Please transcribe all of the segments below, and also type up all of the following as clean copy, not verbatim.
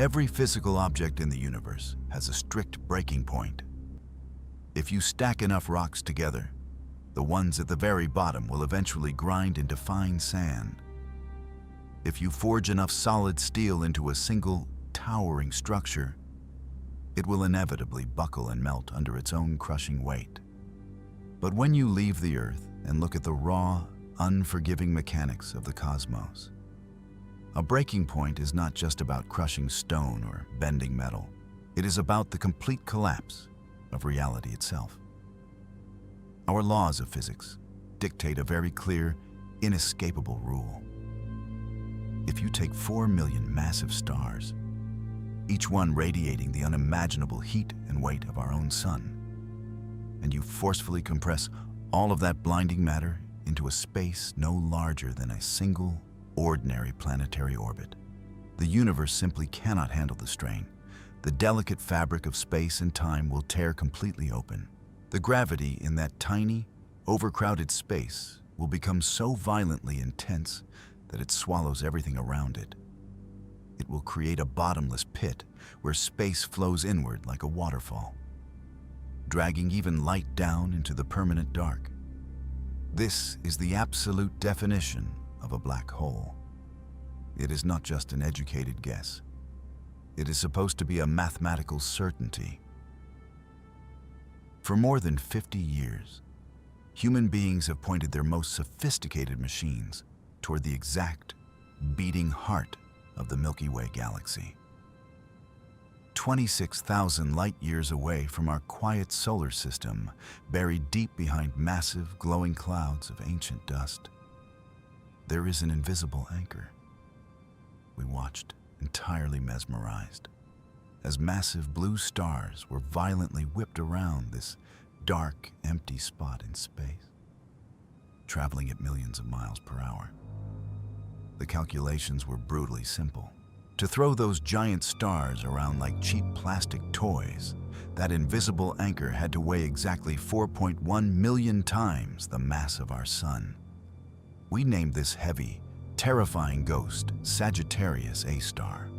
Every physical object in the universe has a strict breaking point. If you stack enough rocks together, the ones at the very bottom will eventually grind into fine sand. If you forge enough solid steel into a single, towering structure, it will inevitably buckle and melt under its own crushing weight. But when you leave the Earth and look at the raw, unforgiving mechanics of the cosmos, a breaking point is not just about crushing stone or bending metal. It is about the complete collapse of reality itself. Our laws of physics dictate a very clear, inescapable rule. If you take 4 million massive stars, each one radiating the unimaginable heat and weight of our own sun, and you forcefully compress all of that blinding matter into a space no larger than a single, ordinary planetary orbit, the universe simply cannot handle the strain. The delicate fabric of space and time will tear completely open. The gravity in that tiny, overcrowded space will become so violently intense that it swallows everything around it. It will create a bottomless pit where space flows inward like a waterfall, dragging even light down into the permanent dark. This is the absolute definition of a black hole. It is not just an educated guess. It is supposed to be a mathematical certainty. For more than 50 years, human beings have pointed their most sophisticated machines toward the exact, beating heart of the Milky Way galaxy. 26,000 light-years away from our quiet solar system, buried deep behind massive, glowing clouds of ancient dust, there is an invisible anchor. We watched, entirely mesmerized, as massive blue stars were violently whipped around this dark, empty spot in space, traveling at millions of miles per hour. The calculations were brutally simple. To throw those giant stars around like cheap plastic toys, that invisible anchor had to weigh exactly 4.1 million times the mass of our sun. We named this heavy, terrifying ghost Sagittarius A star.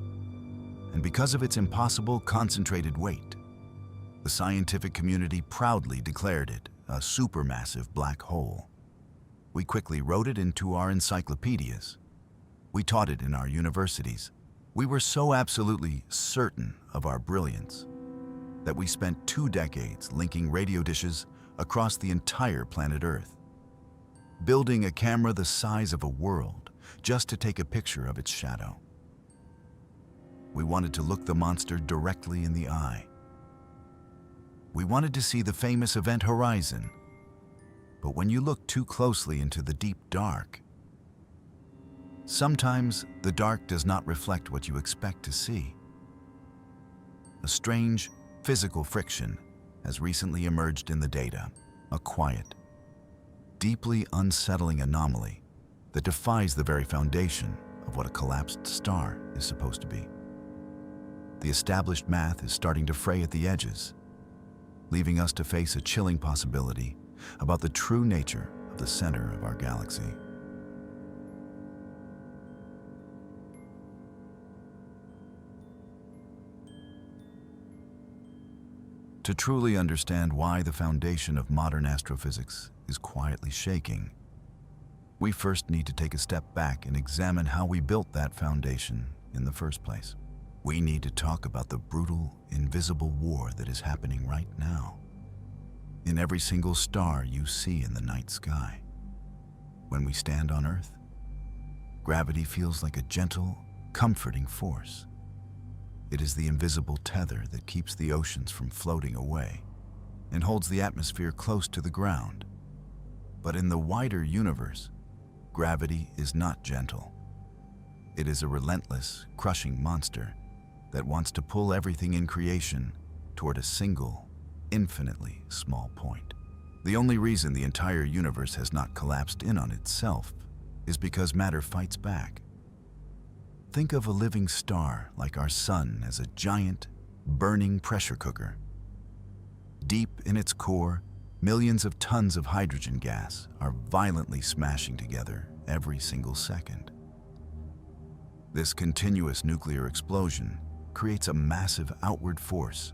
And because of its impossible concentrated weight, the scientific community proudly declared it a supermassive black hole. We quickly wrote it into our encyclopedias. We taught it in our universities. We were so absolutely certain of our brilliance that we spent 2 decades linking radio dishes across the entire planet Earth, building a camera the size of a world just to take a picture of its shadow. We wanted to look the monster directly in the eye. We wanted to see the famous event horizon. But when you look too closely into the deep dark, sometimes the dark does not reflect what you expect to see. A strange physical friction has recently emerged in the data, a quiet, deeply unsettling anomaly that defies the very foundation of what a collapsed star is supposed to be. The established math is starting to fray at the edges, leaving us to face a chilling possibility about the true nature of the center of our galaxy. To truly understand why the foundation of modern astrophysics is quietly shaking, we first need to take a step back and examine how we built that foundation in the first place. We need to talk about the brutal, invisible war that is happening right now in every single star you see in the night sky. When we stand on Earth, gravity feels like a gentle, comforting force. It is the invisible tether that keeps the oceans from floating away and holds the atmosphere close to the ground. But in the wider universe, gravity is not gentle. It is a relentless, crushing monster that wants to pull everything in creation toward a single, infinitely small point. The only reason the entire universe has not collapsed in on itself is because matter fights back. Think of a living star like our sun as a giant, burning pressure cooker. Deep in its core, millions of tons of hydrogen gas are violently smashing together every single second. This continuous nuclear explosion creates a massive outward force,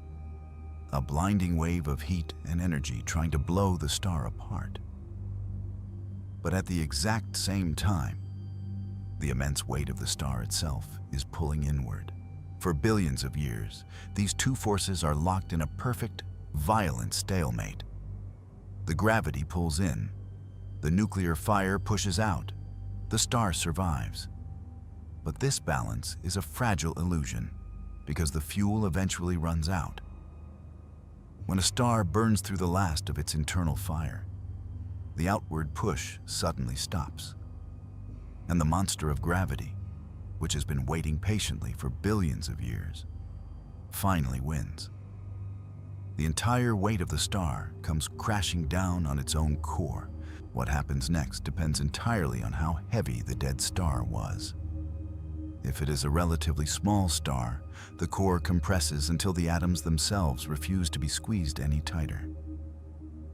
a blinding wave of heat and energy trying to blow the star apart. But at the exact same time, the immense weight of the star itself is pulling inward. For billions of years, these two forces are locked in a perfect, violent stalemate. The gravity pulls in, the nuclear fire pushes out, the star survives. But this balance is a fragile illusion because the fuel eventually runs out. When a star burns through the last of its internal fire, the outward push suddenly stops, and the monster of gravity, which has been waiting patiently for billions of years, finally wins. The entire weight of the star comes crashing down on its own core. What happens next depends entirely on how heavy the dead star was. If it is a relatively small star, the core compresses until the atoms themselves refuse to be squeezed any tighter.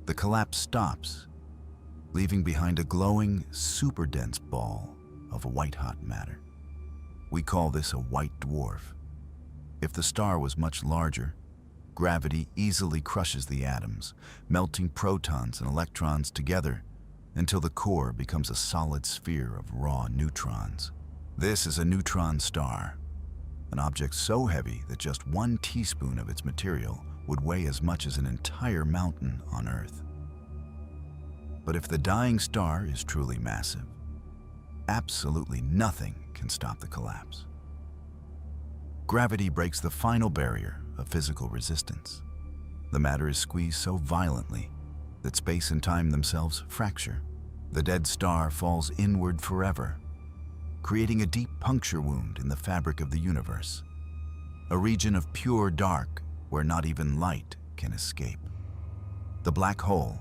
The collapse stops, leaving behind a glowing, super-dense ball of white-hot matter. We call this a white dwarf. If the star was much larger, gravity easily crushes the atoms, melting protons and electrons together until the core becomes a solid sphere of raw neutrons. This is a neutron star, an object so heavy that just 1 teaspoon of its material would weigh as much as an entire mountain on Earth. But if the dying star is truly massive, absolutely nothing can stop the collapse. Gravity breaks the final barrier of physical resistance. The matter is squeezed so violently that space and time themselves fracture. The dead star falls inward forever, creating a deep puncture wound in the fabric of the universe, a region of pure dark where not even light can escape. The black hole.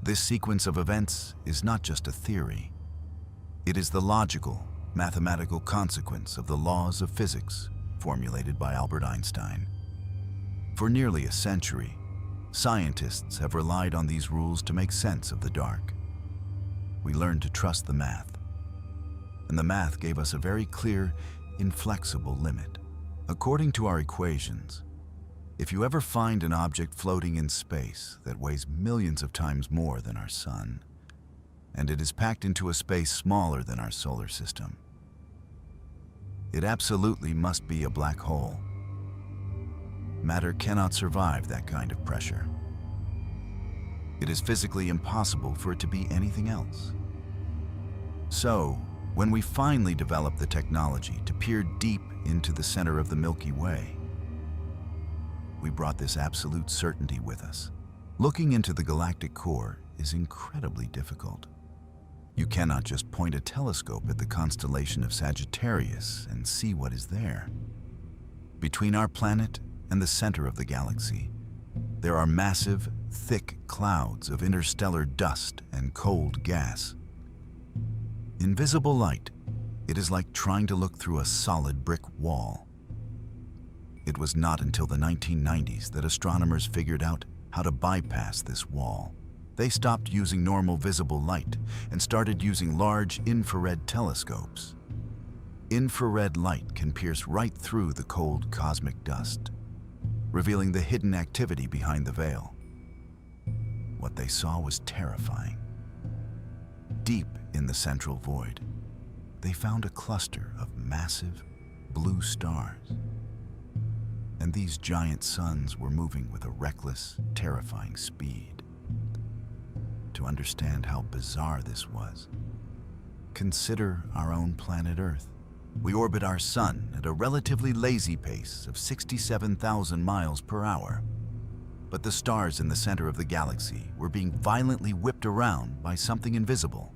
This sequence of events is not just a theory. It is the logical, mathematical consequence of the laws of physics formulated by Albert Einstein. For nearly a century, scientists have relied on these rules to make sense of the dark. We learned to trust the math, and the math gave us a very clear, inflexible limit. According to our equations, if you ever find an object floating in space that weighs millions of times more than our sun, and it is packed into a space smaller than our solar system, it absolutely must be a black hole. Matter cannot survive that kind of pressure. It is physically impossible for it to be anything else. So, when we finally developed the technology to peer deep into the center of the Milky Way, we brought this absolute certainty with us. Looking into the galactic core is incredibly difficult. You cannot just point a telescope at the constellation of Sagittarius and see what is there. Between our planet and the center of the galaxy, there are massive, thick clouds of interstellar dust and cold gas. In visible light, it is like trying to look through a solid brick wall. It was not until the 1990s that astronomers figured out how to bypass this wall. They stopped using normal visible light and started using large infrared telescopes. Infrared light can pierce right through the cold cosmic dust, revealing the hidden activity behind the veil. What they saw was terrifying. Deep in the central void, they found a cluster of massive blue stars. And these giant suns were moving with a reckless, terrifying speed. To understand how bizarre this was, consider our own planet Earth. We orbit our sun at a relatively lazy pace of 67,000 miles per hour. But the stars in the center of the galaxy were being violently whipped around by something invisible.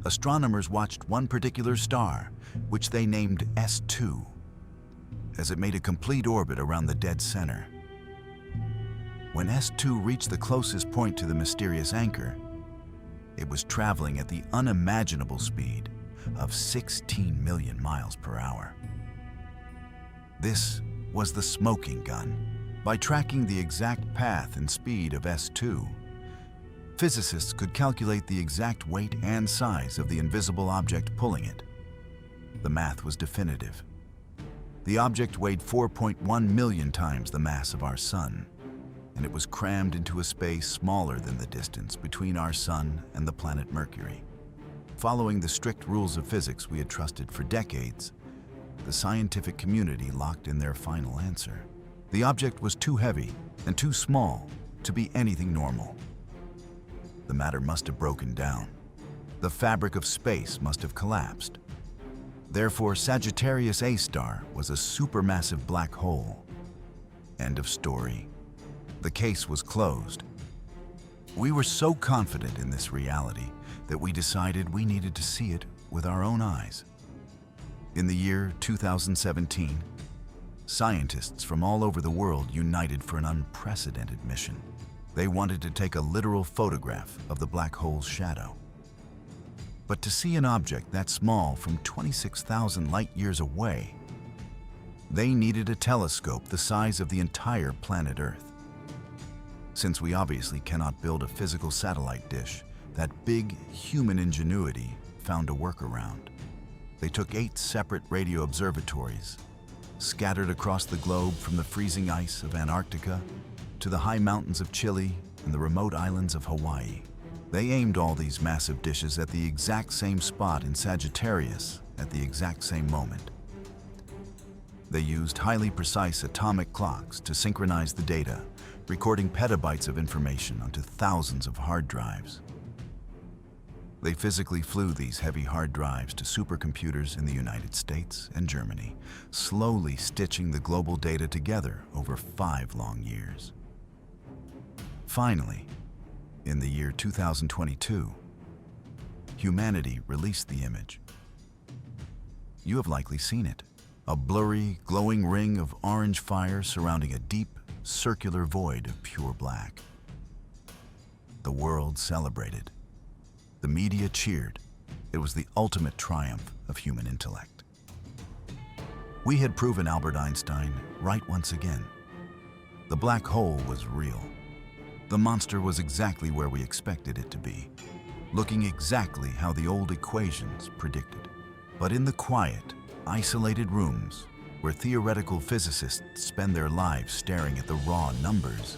Astronomers watched one particular star, which they named S2, as it made a complete orbit around the dead center. When S2 reached the closest point to the mysterious anchor, it was traveling at the unimaginable speed of 16 million miles per hour. This was the smoking gun. By tracking the exact path and speed of S2, physicists could calculate the exact weight and size of the invisible object pulling it. The math was definitive. The object weighed 4.1 million times the mass of our Sun, and it was crammed into a space smaller than the distance between our Sun and the planet Mercury. Following the strict rules of physics we had trusted for decades, the scientific community locked in their final answer. The object was too heavy and too small to be anything normal. The matter must have broken down. The fabric of space must have collapsed. Therefore, Sagittarius A star was a supermassive black hole. End of story. The case was closed. We were so confident in this reality that we decided we needed to see it with our own eyes. In the year 2017, scientists from all over the world united for an unprecedented mission. They wanted to take a literal photograph of the black hole's shadow. But to see an object that small from 26,000 light-years away, they needed a telescope the size of the entire planet Earth. Since we obviously cannot build a physical satellite dish, that big human ingenuity found a workaround. They took 8 separate radio observatories, scattered across the globe from the freezing ice of Antarctica to the high mountains of Chile and the remote islands of Hawaii. They aimed all these massive dishes at the exact same spot in Sagittarius at the exact same moment. They used highly precise atomic clocks to synchronize the data, recording petabytes of information onto thousands of hard drives. They physically flew these heavy hard drives to supercomputers in the United States and Germany, slowly stitching the global data together over 5 long years. Finally, in the year 2022, humanity released the image. You have likely seen it, a blurry, glowing ring of orange fire surrounding a deep, circular void of pure black. The world celebrated. The media cheered. It was the ultimate triumph of human intellect. We had proven Albert Einstein right once again. The black hole was real. The monster was exactly where we expected it to be, looking exactly how the old equations predicted. But in the quiet, isolated rooms where theoretical physicists spend their lives staring at the raw numbers,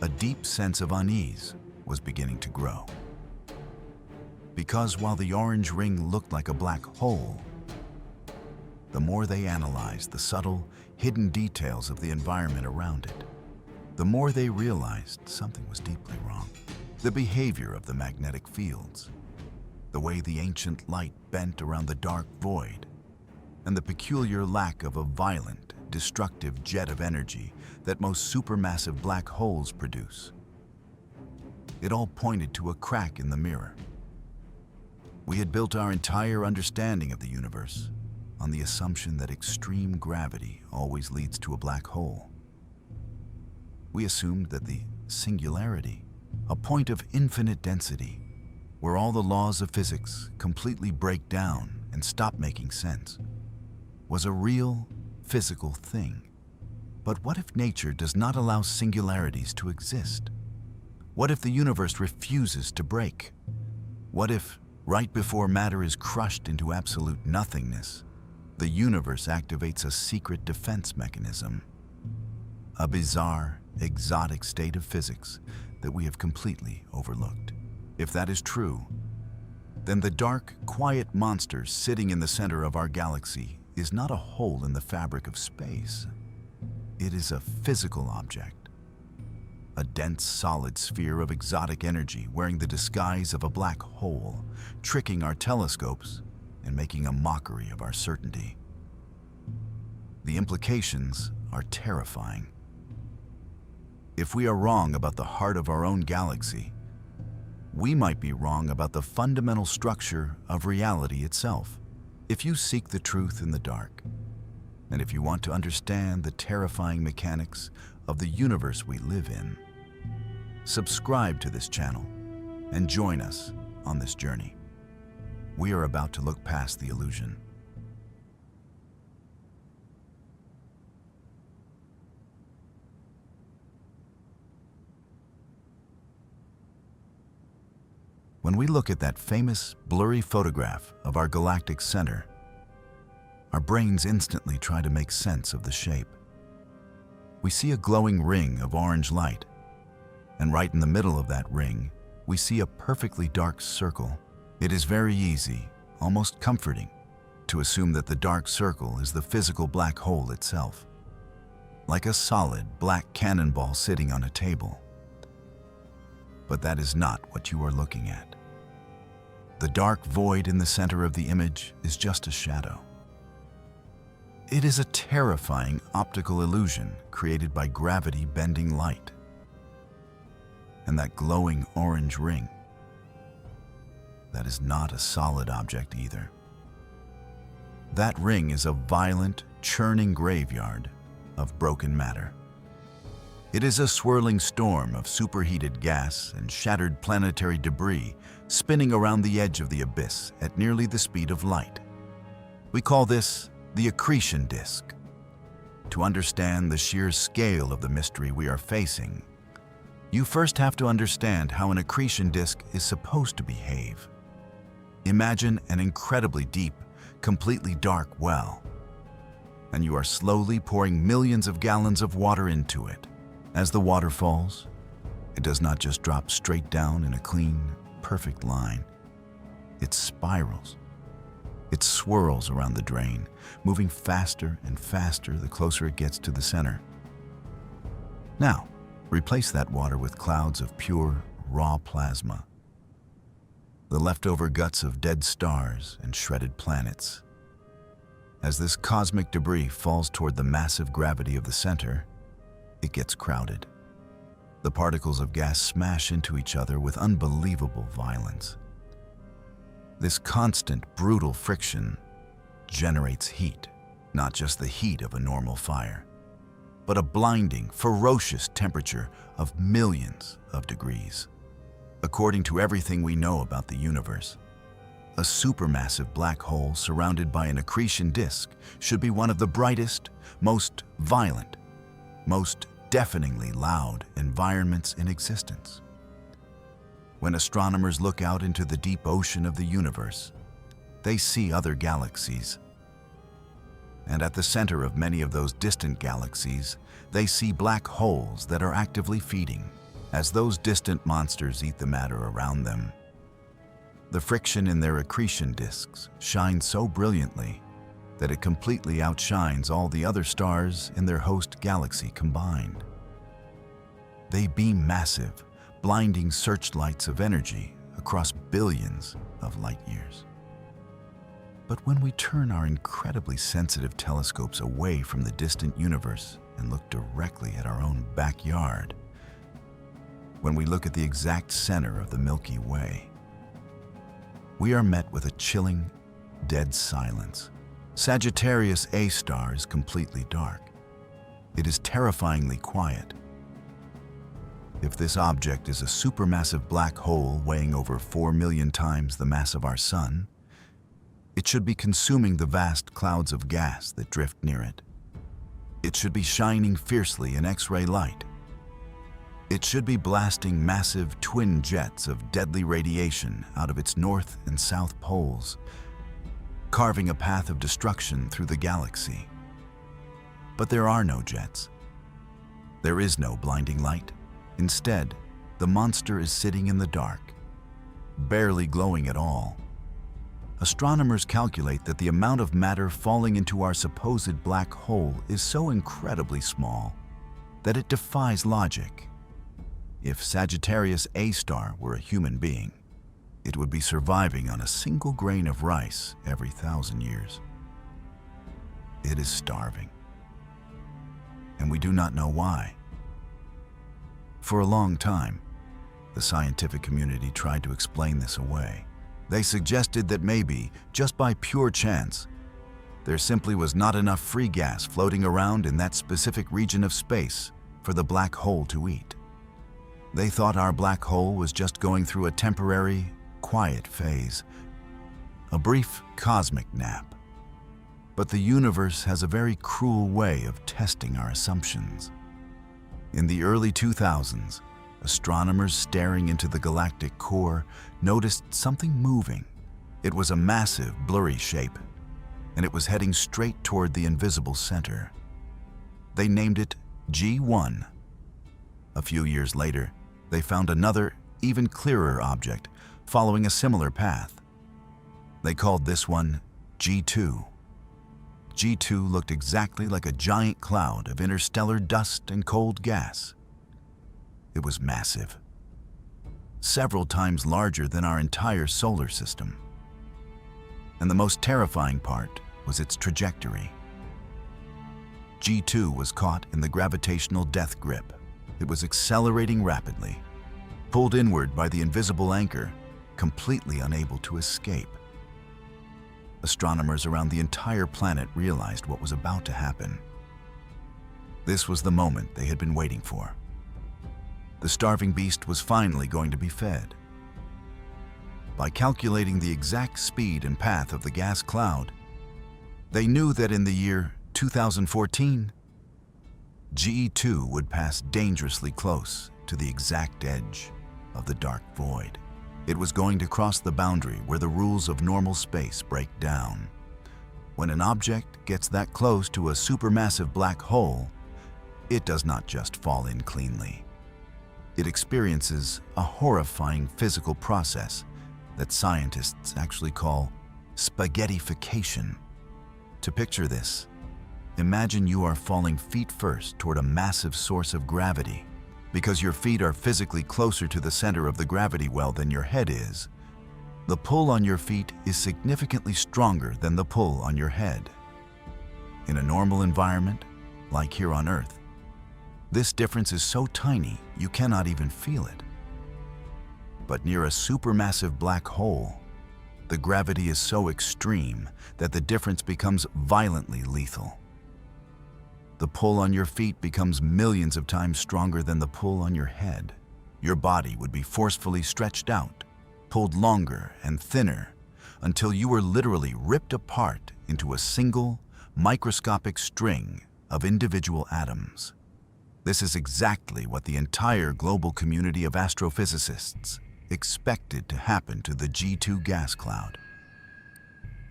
a deep sense of unease was beginning to grow. Because while the orange ring looked like a black hole, the more they analyzed the subtle, hidden details of the environment around it, the more they realized something was deeply wrong. The behavior of the magnetic fields, the way the ancient light bent around the dark void, and the peculiar lack of a violent, destructive jet of energy that most supermassive black holes produce. It all pointed to a crack in the mirror. We had built our entire understanding of the universe on the assumption that extreme gravity always leads to a black hole. We assumed that the singularity, a point of infinite density, where all the laws of physics completely break down and stop making sense, was a real, physical thing. But what if nature does not allow singularities to exist? What if the universe refuses to break? What if, right before matter is crushed into absolute nothingness, the universe activates a secret defense mechanism? A bizarre, exotic state of physics that we have completely overlooked. If that is true, then the dark, quiet monster sitting in the center of our galaxy is not a hole in the fabric of space. It is a physical object, a dense, solid sphere of exotic energy wearing the disguise of a black hole, tricking our telescopes and making a mockery of our certainty. The implications are terrifying. If we are wrong about the heart of our own galaxy, we might be wrong about the fundamental structure of reality itself. If you seek the truth in the dark, and if you want to understand the terrifying mechanics of the universe we live in, subscribe to this channel and join us on this journey. We are about to look past the illusion. When we look at that famous, blurry photograph of our galactic center, our brains instantly try to make sense of the shape. We see a glowing ring of orange light, and right in the middle of that ring, we see a perfectly dark circle. It is very easy, almost comforting, to assume that the dark circle is the physical black hole itself, like a solid black cannonball sitting on a table. But that is not what you are looking at. The dark void in the center of the image is just a shadow. It is a terrifying optical illusion created by gravity bending light. And that glowing orange ring, that is not a solid object either. That ring is a violent, churning graveyard of broken matter. It is a swirling storm of superheated gas and shattered planetary debris spinning around the edge of the abyss at nearly the speed of light. We call this the accretion disk. To understand the sheer scale of the mystery we are facing, you first have to understand how an accretion disk is supposed to behave. Imagine an incredibly deep, completely dark well, and you are slowly pouring millions of gallons of water into it. As the water falls, it does not just drop straight down in a clean, perfect line. It spirals. It swirls around the drain, moving faster and faster the closer it gets to the center. Now, replace that water with clouds of pure, raw plasma, the leftover guts of dead stars and shredded planets. As this cosmic debris falls toward the massive gravity of the center, it gets crowded. The particles of gas smash into each other with unbelievable violence. This constant, brutal friction generates heat, not just the heat of a normal fire, but a blinding, ferocious temperature of millions of degrees. According to everything we know about the universe, a supermassive black hole surrounded by an accretion disk should be one of the brightest, most violent, most deafeningly loud environments in existence. When astronomers look out into the deep ocean of the universe, they see other galaxies. And at the center of many of those distant galaxies, they see black holes that are actively feeding, as those distant monsters eat the matter around them. The friction in their accretion disks shines so brilliantly that it completely outshines all the other stars in their host galaxy combined. They beam massive, blinding searchlights of energy across billions of light years. But when we turn our incredibly sensitive telescopes away from the distant universe and look directly at our own backyard, when we look at the exact center of the Milky Way, we are met with a chilling, dead silence. Sagittarius A star is completely dark. It is terrifyingly quiet. If this object is a supermassive black hole weighing over 4 million times the mass of our Sun, it should be consuming the vast clouds of gas that drift near it. It should be shining fiercely in X-ray light. It should be blasting massive twin jets of deadly radiation out of its north and south poles, carving a path of destruction through the galaxy. But there are no jets. There is no blinding light. Instead, the monster is sitting in the dark, barely glowing at all. Astronomers calculate that the amount of matter falling into our supposed black hole is so incredibly small that it defies logic. If Sagittarius A star were a human being, it would be surviving on a single grain of rice every 1,000 years. It is starving, and we do not know why. For a long time, the scientific community tried to explain this away. They suggested that maybe, just by pure chance, there simply was not enough free gas floating around in that specific region of space for the black hole to eat. They thought our black hole was just going through a temporary, quiet phase, a brief cosmic nap. But the universe has a very cruel way of testing our assumptions. In the early 2000s, astronomers staring into the galactic core noticed something moving. It was a massive, blurry shape. and it was heading straight toward the invisible center. They named it G1. A few years later, they found another, even clearer object following a similar path. They called this one G2. G2 looked exactly like a giant cloud of interstellar dust and cold gas. It was massive, several times larger than our entire solar system. And the most terrifying part was its trajectory. G2 was caught in the gravitational death grip. It was accelerating rapidly, pulled inward by the invisible anchor, completely unable to escape. Astronomers around the entire planet realized what was about to happen. This was the moment they had been waiting for. The starving beast was finally going to be fed. By calculating the exact speed and path of the gas cloud, they knew that in the year 2014, GE2 would pass dangerously close to the exact edge of the dark void. It was going to cross the boundary where the rules of normal space break down. When an object gets that close to a supermassive black hole, it does not just fall in cleanly. It experiences a horrifying physical process that scientists actually call spaghettification. To picture this, imagine you are falling feet first toward a massive source of gravity. Because your feet are physically closer to the center of the gravity well than your head is, the pull on your feet is significantly stronger than the pull on your head. In a normal environment, like here on Earth, this difference is so tiny you cannot even feel it. But near a supermassive black hole, the gravity is so extreme that the difference becomes violently lethal. The pull on your feet becomes millions of times stronger than the pull on your head. Your body would be forcefully stretched out, pulled longer and thinner, until you were literally ripped apart into a single, microscopic string of individual atoms. This is exactly what the entire global community of astrophysicists expected to happen to the G2 gas cloud.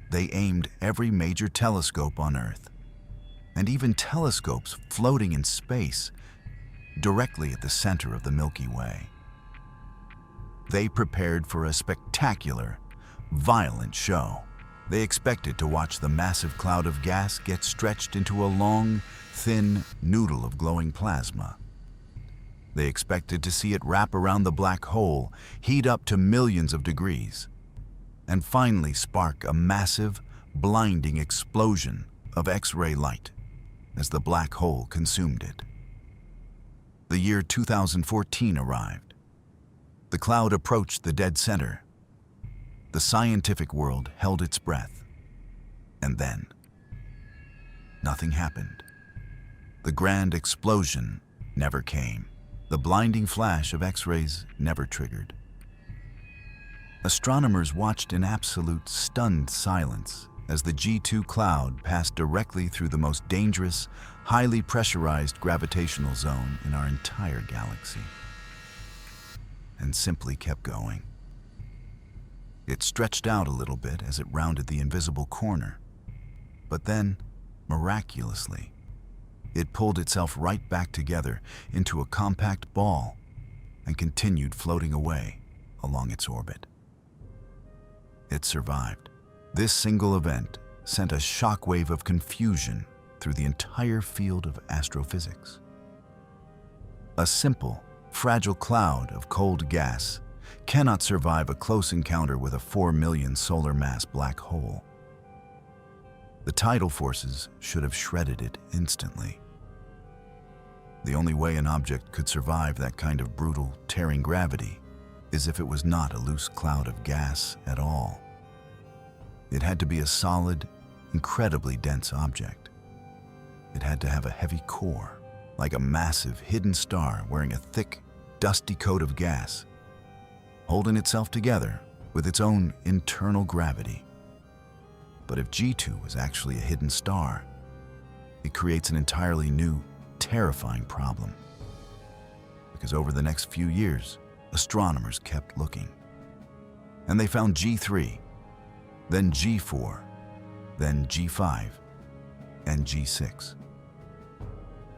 They aimed every major telescope on Earth, and even telescopes floating in space, directly at the center of the Milky Way. They prepared for a spectacular, violent show. They expected to watch the massive cloud of gas get stretched into a long, thin noodle of glowing plasma. They expected to see it wrap around the black hole, heat up to millions of degrees, and finally spark a massive, blinding explosion of X-ray light as the black hole consumed it. The year 2014 arrived. The cloud approached the dead center. The scientific world held its breath. And then, nothing happened. The grand explosion never came. The blinding flash of X-rays never triggered. Astronomers watched in absolute stunned silence as the G2 cloud passed directly through the most dangerous, highly pressurized gravitational zone in our entire galaxy, and simply kept going. It stretched out a little bit as it rounded the invisible corner, but then, miraculously, it pulled itself right back together into a compact ball and continued floating away along its orbit. It survived. This single event sent a shockwave of confusion through the entire field of astrophysics. A simple, fragile cloud of cold gas cannot survive a close encounter with a 4 million solar mass black hole. The tidal forces should have shredded it instantly. The only way an object could survive that kind of brutal, tearing gravity is if it was not a loose cloud of gas at all. It had to be a solid, incredibly dense object. It had to have a heavy core, like a massive hidden star wearing a thick, dusty coat of gas, holding itself together with its own internal gravity. But if G2 was actually a hidden star, it creates an entirely new, terrifying problem. Because over the next few years, astronomers kept looking. And they found G3, then G4, then G5, and G6.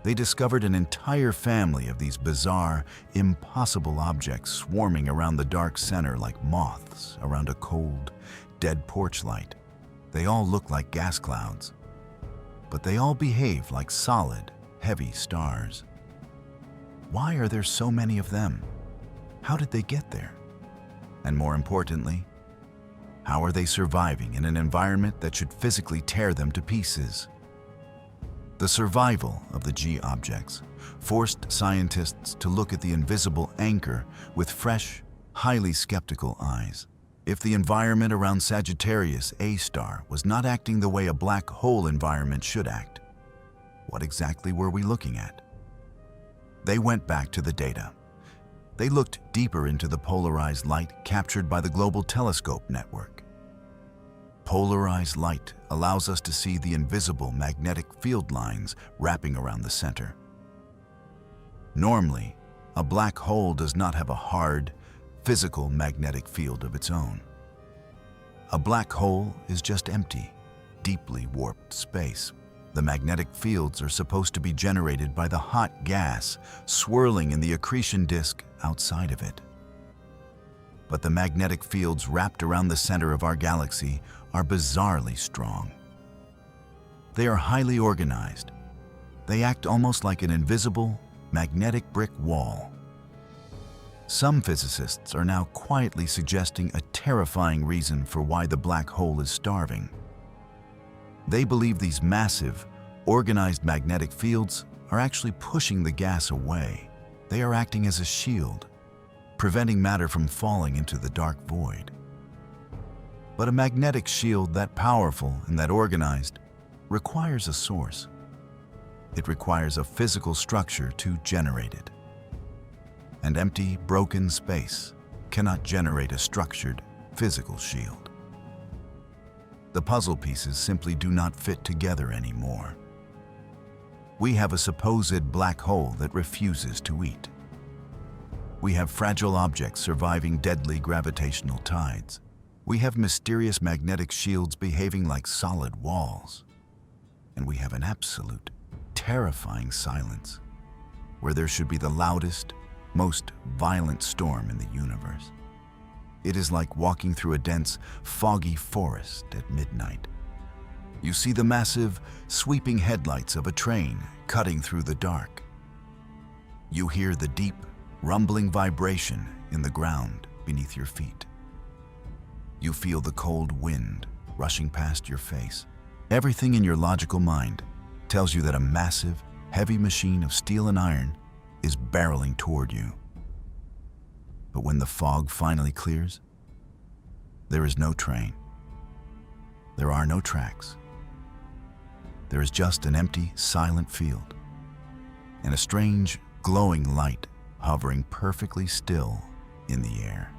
They discovered an entire family of these bizarre, impossible objects swarming around the dark center like moths around a cold, dead porch light. They all look like gas clouds, but they all behave like solid, heavy stars. Why are there so many of them? How did they get there? And more importantly, how are they surviving in an environment that should physically tear them to pieces? The survival of the G objects forced scientists to look at the invisible anchor with fresh, highly skeptical eyes. If the environment around Sagittarius A star was not acting the way a black hole environment should act, what exactly were we looking at? They went back to the data. They looked deeper into the polarized light captured by the Global Telescope Network. Polarized light allows us to see the invisible magnetic field lines wrapping around the center. Normally, a black hole does not have a hard, physical magnetic field of its own. A black hole is just empty, deeply warped space. The magnetic fields are supposed to be generated by the hot gas swirling in the accretion disk outside of it. But the magnetic fields wrapped around the center of our galaxy are bizarrely strong. They are highly organized. They act almost like an invisible, magnetic brick wall. Some physicists are now quietly suggesting a terrifying reason for why the black hole is starving. They believe these massive, organized magnetic fields are actually pushing the gas away. They are acting as a shield, preventing matter from falling into the dark void. But a magnetic shield that powerful and that organized requires a source. It requires a physical structure to generate it. And empty, broken space cannot generate a structured, physical shield. The puzzle pieces simply do not fit together anymore. We have a supposed black hole that refuses to eat. We have fragile objects surviving deadly gravitational tides. We have mysterious magnetic shields behaving like solid walls. And we have an absolute, terrifying silence, where there should be the loudest, most violent storm in the universe. It is like walking through a dense, foggy forest at midnight. You see the massive, sweeping headlights of a train cutting through the dark. You hear the deep, rumbling vibration in the ground beneath your feet. You feel the cold wind rushing past your face. Everything in your logical mind tells you that a massive, heavy machine of steel and iron is barreling toward you. But when the fog finally clears, there is no train. There are no tracks. There is just an empty, silent field and a strange, glowing light hovering perfectly still in the air.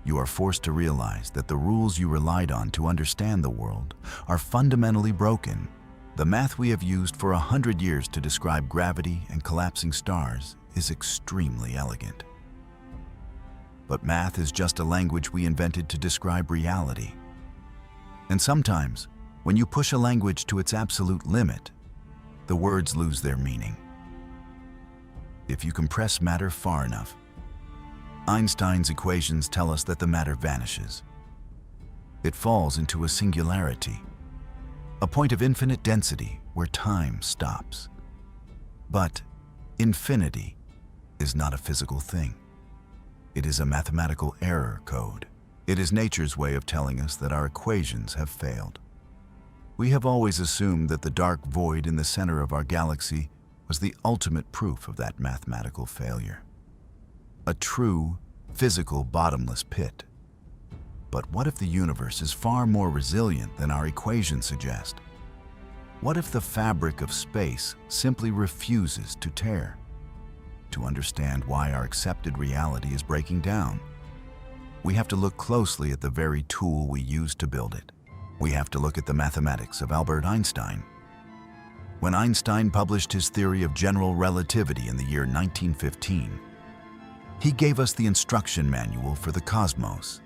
You are forced to realize that the rules you relied on to understand the world are fundamentally broken. The math we have used for 100 years to describe gravity and collapsing stars is extremely elegant. But math is just a language we invented to describe reality. And sometimes, when you push a language to its absolute limit, the words lose their meaning. If you compress matter far enough, Einstein's equations tell us that the matter vanishes. It falls into a singularity, a point of infinite density where time stops. But infinity is not a physical thing. It is a mathematical error code. It is nature's way of telling us that our equations have failed. We have always assumed that the dark void in the center of our galaxy was the ultimate proof of that mathematical failure. A true, physical, bottomless pit. But what if the universe is far more resilient than our equations suggest? What if the fabric of space simply refuses to tear? To understand why our accepted reality is breaking down, we have to look closely at the very tool we used to build it. We have to look at the mathematics of Albert Einstein. When Einstein published his theory of general relativity in the year 1915, he gave us the instruction manual for the cosmos.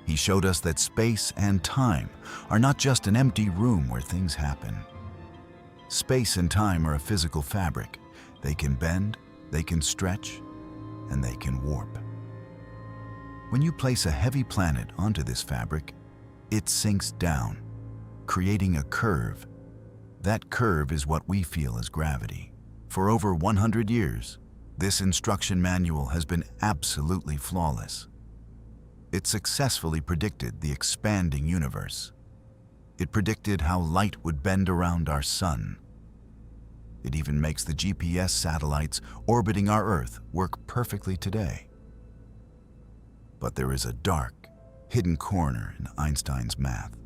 He showed us that space and time are not just an empty room where things happen. Space and time are a physical fabric. They can bend, they can stretch, and they can warp. When you place a heavy planet onto this fabric, it sinks down, creating a curve. That curve is what we feel as gravity. For over 100 years, this instruction manual has been absolutely flawless. It successfully predicted the expanding universe. It predicted how light would bend around our sun. It even makes the GPS satellites orbiting our Earth work perfectly today. But there is a dark, hidden corner in Einstein's math.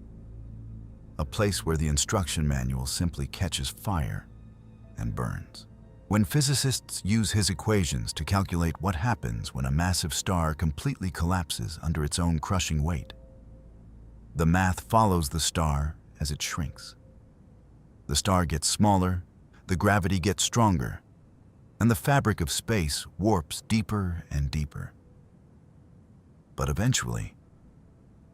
A place where the instruction manual simply catches fire and burns. When physicists use his equations to calculate what happens when a massive star completely collapses under its own crushing weight, the math follows the star as it shrinks. The star gets smaller, the gravity gets stronger, and the fabric of space warps deeper and deeper. But eventually,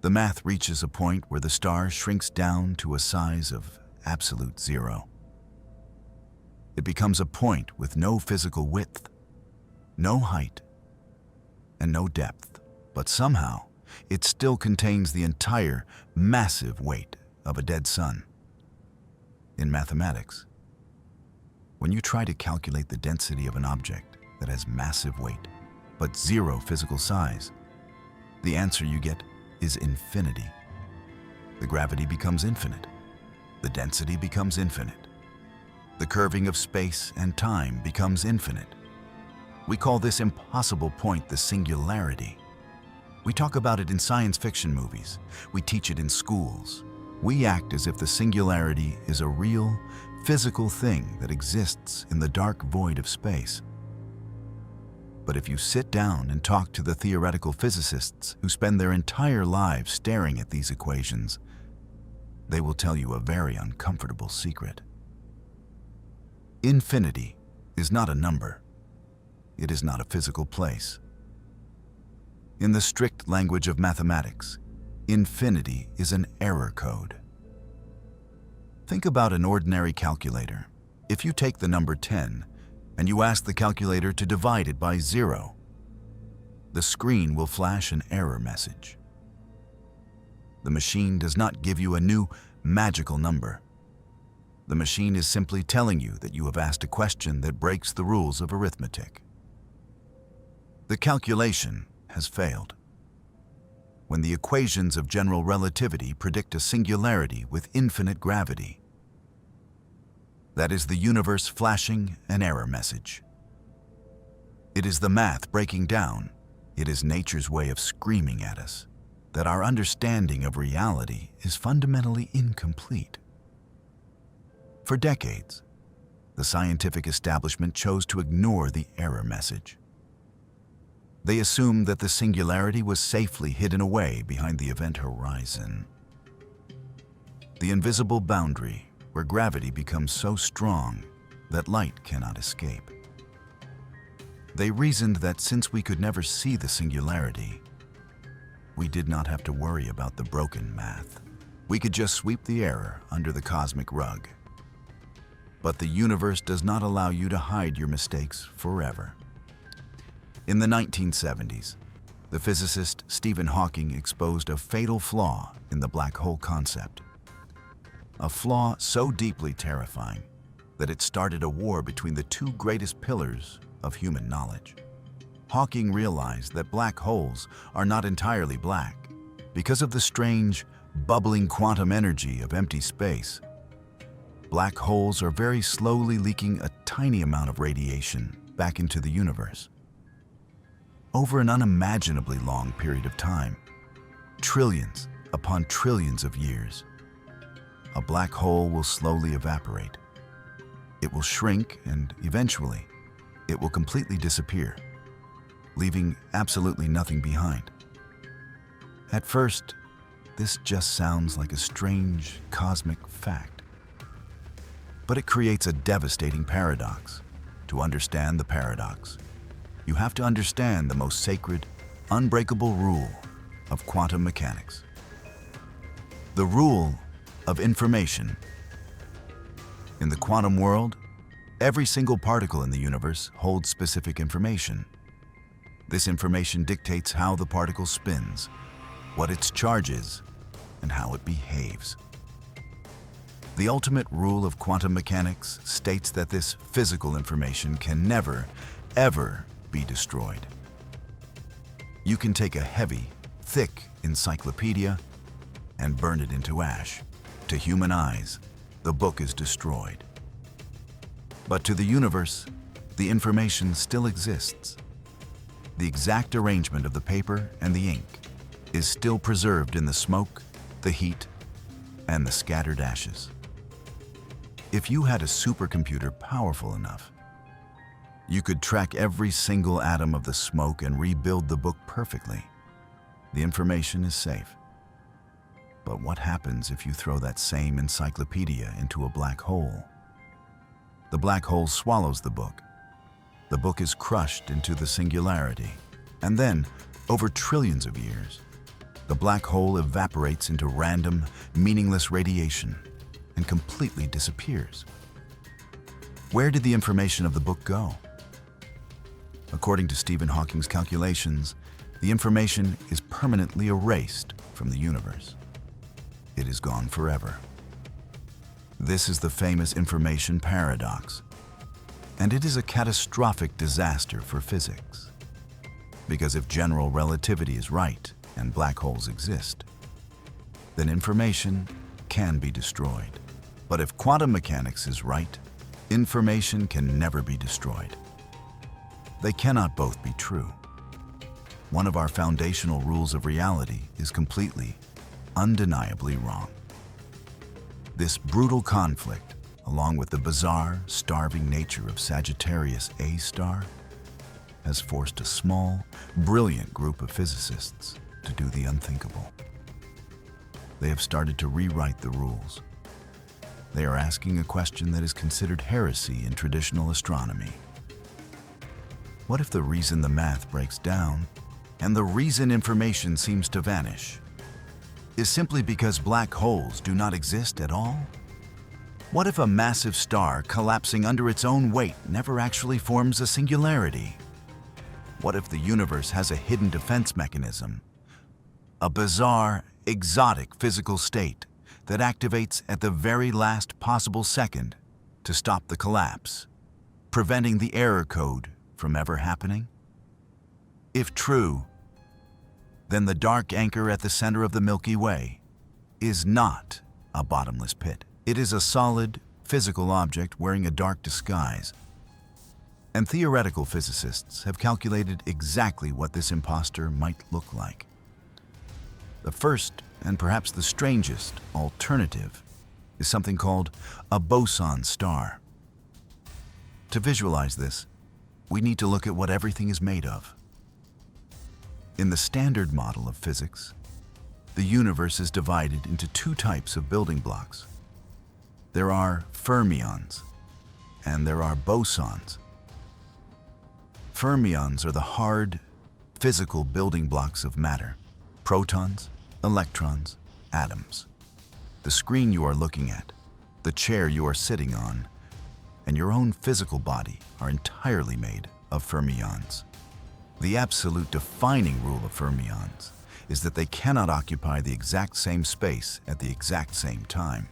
the math reaches a point where the star shrinks down to a size of absolute zero. It becomes a point with no physical width, no height, and no depth, but somehow it still contains the entire massive weight of a dead sun. In mathematics, when you try to calculate the density of an object that has massive weight but zero physical size, the answer you get is infinity. The gravity becomes infinite. The density becomes infinite. The curving of space and time becomes infinite. We call this impossible point the singularity. We talk about it in science fiction movies. We teach it in schools. We act as if the singularity is a real, physical thing that exists in the dark void of space. But if you sit down and talk to the theoretical physicists who spend their entire lives staring at these equations, they will tell you a very uncomfortable secret. Infinity is not a number. It is not a physical place. In the strict language of mathematics, infinity is an error code. Think about an ordinary calculator. If you take the number 10 and you ask the calculator to divide it by 0, the screen will flash an error message. The machine does not give you a new magical number. The machine is simply telling you that you have asked a question that breaks the rules of arithmetic. The calculation has failed. When the equations of general relativity predict a singularity with infinite gravity, that is the universe flashing an error message. It is the math breaking down. It is nature's way of screaming at us that our understanding of reality is fundamentally incomplete. For decades, the scientific establishment chose to ignore the error message. They assumed that the singularity was safely hidden away behind the event horizon, the invisible boundary where gravity becomes so strong that light cannot escape. They reasoned that since we could never see the singularity, we did not have to worry about the broken math. We could just sweep the error under the cosmic rug. But the universe does not allow you to hide your mistakes forever. In the 1970s, the physicist Stephen Hawking exposed a fatal flaw in the black hole concept. A flaw so deeply terrifying that it started a war between the two greatest pillars of human knowledge. Hawking realized that black holes are not entirely black because of the strange, bubbling quantum energy of empty space. Black holes are very slowly leaking a tiny amount of radiation back into the universe. Over an unimaginably long period of time, trillions upon trillions of years, a black hole will slowly evaporate. It will shrink and eventually, it will completely disappear, leaving absolutely nothing behind. At first, this just sounds like a strange cosmic fact. But it creates a devastating paradox. To understand the paradox, you have to understand the most sacred, unbreakable rule of quantum mechanics. The rule of information. In the quantum world, every single particle in the universe holds specific information. This information dictates how the particle spins, what its charge is, and how it behaves. The ultimate rule of quantum mechanics states that this physical information can never, ever be destroyed. You can take a heavy, thick encyclopedia and burn it into ash. To human eyes, the book is destroyed. But to the universe, the information still exists. The exact arrangement of the paper and the ink is still preserved in the smoke, the heat, and the scattered ashes. If you had a supercomputer powerful enough, you could track every single atom of the smoke and rebuild the book perfectly. The information is safe. But what happens if you throw that same encyclopedia into a black hole? The black hole swallows the book. The book is crushed into the singularity. And then, over trillions of years, the black hole evaporates into random, meaningless radiation and completely disappears. Where did the information of the book go? According to Stephen Hawking's calculations, the information is permanently erased from the universe. It is gone forever. This is the famous information paradox, and it is a catastrophic disaster for physics. Because if general relativity is right and black holes exist, then information can be destroyed. But if quantum mechanics is right, information can never be destroyed. They cannot both be true. One of our foundational rules of reality is completely, undeniably wrong. This brutal conflict, along with the bizarre, starving nature of Sagittarius A star, has forced a small, brilliant group of physicists to do the unthinkable. They have started to rewrite the rules. They are asking a question that is considered heresy in traditional astronomy. What if the reason the math breaks down and the reason information seems to vanish is simply because black holes do not exist at all? What if a massive star collapsing under its own weight never actually forms a singularity? What if the universe has a hidden defense mechanism, a bizarre, exotic physical state that activates at the very last possible second to stop the collapse, preventing the error code from ever happening? If true, then the dark anchor at the center of the Milky Way is not a bottomless pit. It is a solid, physical object wearing a dark disguise. And theoretical physicists have calculated exactly what this imposter might look like. The first, and perhaps the strangest, alternative is something called a Boson Star. To visualize this, we need to look at what everything is made of. In the standard model of physics, the universe is divided into two types of building blocks. There are fermions, and there are bosons. Fermions are the hard, physical building blocks of matter: protons, electrons, atoms. The screen you are looking at, the chair you are sitting on, and your own physical body are entirely made of fermions. The absolute defining rule of fermions is that they cannot occupy the exact same space at the exact same time.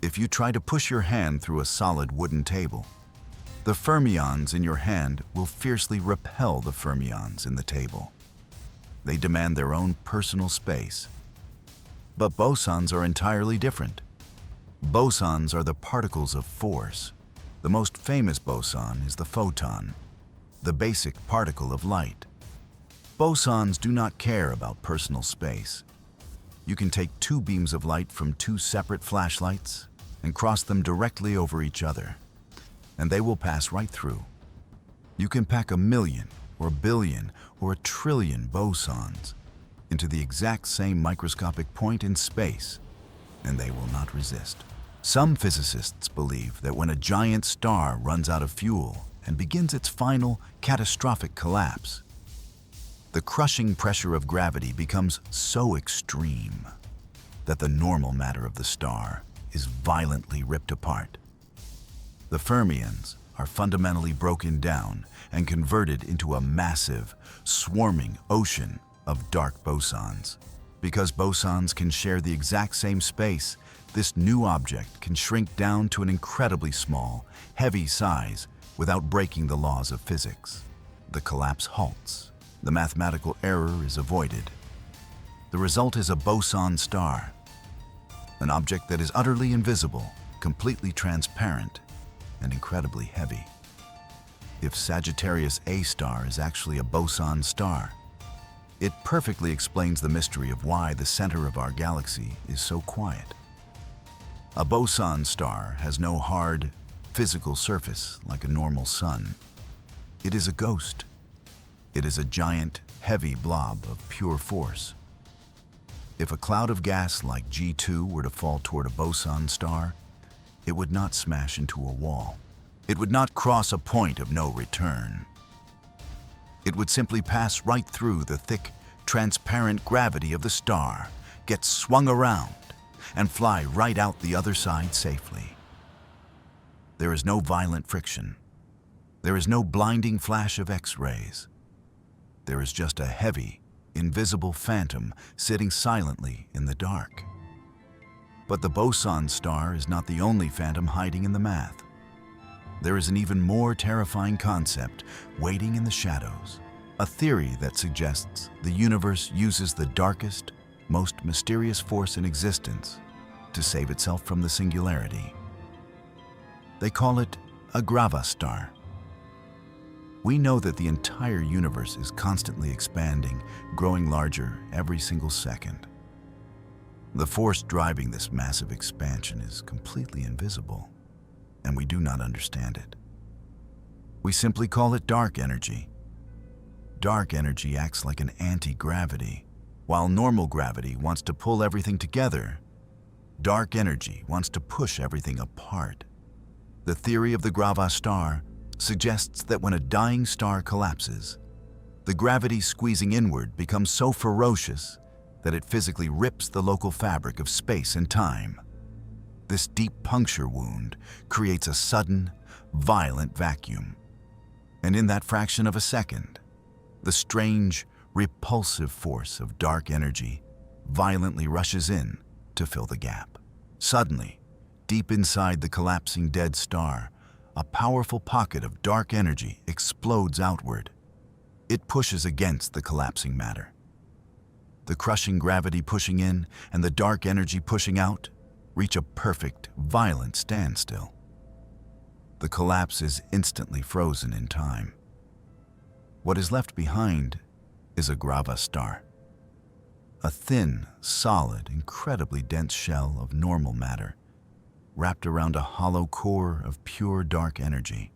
If you try to push your hand through a solid wooden table, the fermions in your hand will fiercely repel the fermions in the table. They demand their own personal space. But bosons are entirely different. Bosons are the particles of force. The most famous boson is the photon, the basic particle of light. Bosons do not care about personal space. You can take two beams of light from two separate flashlights and cross them directly over each other, and they will pass right through. You can pack 1,000,000 or 1,000,000,000 or 1,000,000,000,000 bosons into the exact same microscopic point in space, and they will not resist. Some physicists believe that when a giant star runs out of fuel and begins its final catastrophic collapse, the crushing pressure of gravity becomes so extreme that the normal matter of the star is violently ripped apart. The fermions are fundamentally broken down and converted into a massive, swarming ocean of dark bosons. Because bosons can share the exact same space, this new object can shrink down to an incredibly small, heavy size without breaking the laws of physics. The collapse halts. The mathematical error is avoided. The result is a boson star, an object that is utterly invisible, completely transparent, and incredibly heavy. If Sagittarius A star is actually a boson star, it perfectly explains the mystery of why the center of our galaxy is so quiet. A boson star has no hard, physical surface like a normal sun. It is a ghost. It is a giant, heavy blob of pure force. If a cloud of gas like G2 were to fall toward a boson star, it would not smash into a wall. It would not cross a point of no return. It would simply pass right through the thick, transparent gravity of the star, get swung around, and fly right out the other side safely. There is no violent friction. There is no blinding flash of X-rays. There is just a heavy, invisible phantom sitting silently in the dark. But the boson star is not the only phantom hiding in the math. There is an even more terrifying concept waiting in the shadows, a theory that suggests the universe uses the darkest, most mysterious force in existence to save itself from the singularity. They call it a Gravastar. We know that the entire universe is constantly expanding, growing larger every single second. The force driving this massive expansion is completely invisible, and we do not understand it. We simply call it dark energy. Dark energy acts like an anti-gravity. While normal gravity wants to pull everything together, dark energy wants to push everything apart. The theory of the Gravastar suggests that when a dying star collapses, the gravity squeezing inward becomes so ferocious that it physically rips the local fabric of space and time. This deep puncture wound creates a sudden, violent vacuum. And in that fraction of a second, the strange, repulsive force of dark energy violently rushes in to fill the gap. Suddenly, deep inside the collapsing dead star, a powerful pocket of dark energy explodes outward. It pushes against the collapsing matter. The crushing gravity pushing in and the dark energy pushing out reach a perfect, violent standstill. The collapse is instantly frozen in time. What is left behind is a Gravastar, a thin, solid, incredibly dense shell of normal matter, wrapped around a hollow core of pure dark energy.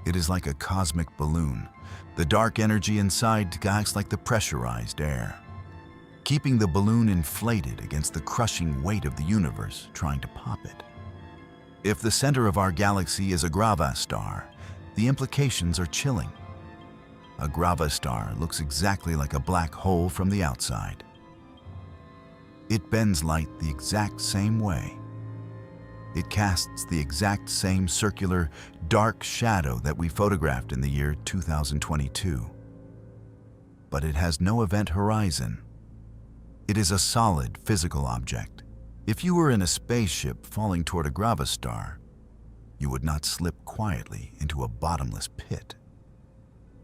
It is like a cosmic balloon. The dark energy inside acts like the pressurized air, keeping the balloon inflated against the crushing weight of the universe trying to pop it. If the center of our galaxy is a Gravastar, the implications are chilling. A Gravastar looks exactly like a black hole from the outside. It bends light the exact same way. It casts the exact same circular, dark shadow that we photographed in the year 2022. But it has no event horizon. It is a solid, physical object. If you were in a spaceship falling toward a Gravastar, you would not slip quietly into a bottomless pit.